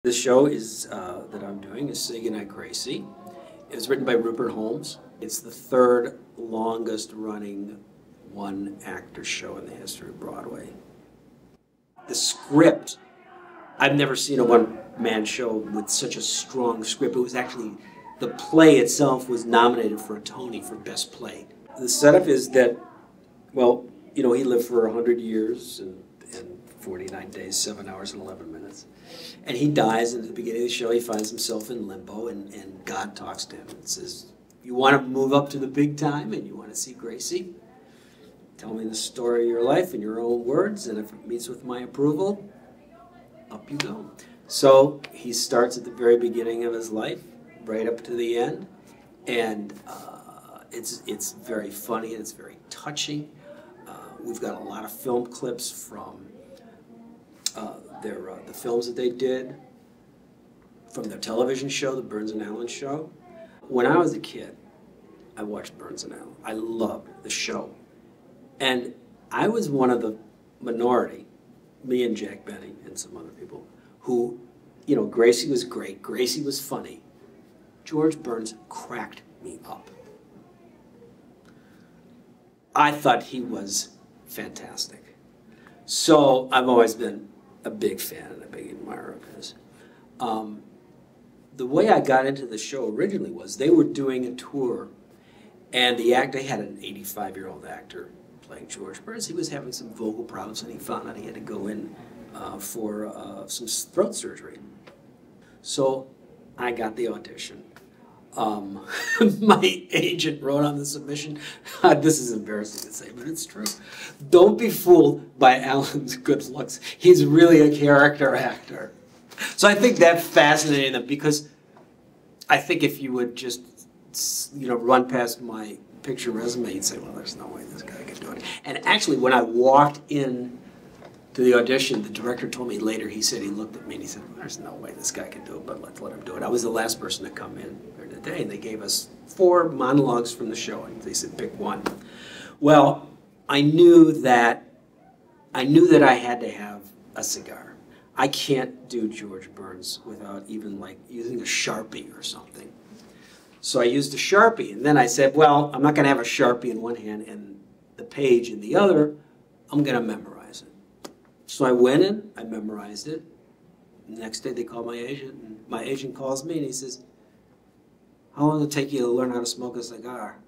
This show is that I'm doing is Say Goodnight Gracie. It was written by Rupert Holmes. It's the third longest running one-actor show in the history of Broadway. The script, I've never seen a one-man show with such a strong script. It was actually, the play itself was nominated for a Tony for Best Play. The setup is that, well, you know, he lived for 100 years and 49 days, 7 hours and 11 minutes. And he dies, and at the beginning of the show he finds himself in limbo, and God talks to him and says, you want to move up to the big time and you want to see Gracie? Tell me the story of your life in your own words, and if it meets with my approval, up you go. So he starts at the very beginning of his life, right up to the end, and it's very funny and it's very touching. We've got a lot of film clips from the films that they did, from their television show, the Burns and Allen show. When I was a kid, I watched Burns and Allen. I loved the show. And I was one of the minority, me and Jack Benny and some other people, who, you know, Gracie was great, Gracie was funny. George Burns cracked me up. I thought he was fantastic. So I've always been a big fan and a big admirer of his. The way I got into the show originally was they were doing a tour, and they had an 85-year-old actor playing George Burns. He was having some vocal problems, and he found out he had to go in for some throat surgery. So I got the audition. My agent wrote on the submission, this is embarrassing to say, but it's true. Don't be fooled by Alan's good looks. He's really a character actor. So I think that fascinated them, because I think if you would just, you know, run past my picture resume, you'd say, well, there's no way this guy can do it. And actually, when I walked in to the audition, the director told me later, he said, he looked at me and he said, well, there's no way this guy can do it, but let's let him do it. I was the last person to come in during the day, and they gave us 4 monologues from the show, and they said, pick one. Well, I knew that I had to have a cigar. I can't do George Burns without even like using a Sharpie or something. So I used a Sharpie, and then I said, well, I'm not going to have a Sharpie in one hand and the page in the other. I'm going to memorize it. So I went in, I memorized it. The next day they called my agent, and my agent calls me and he says, how long will it take you to learn how to smoke a cigar?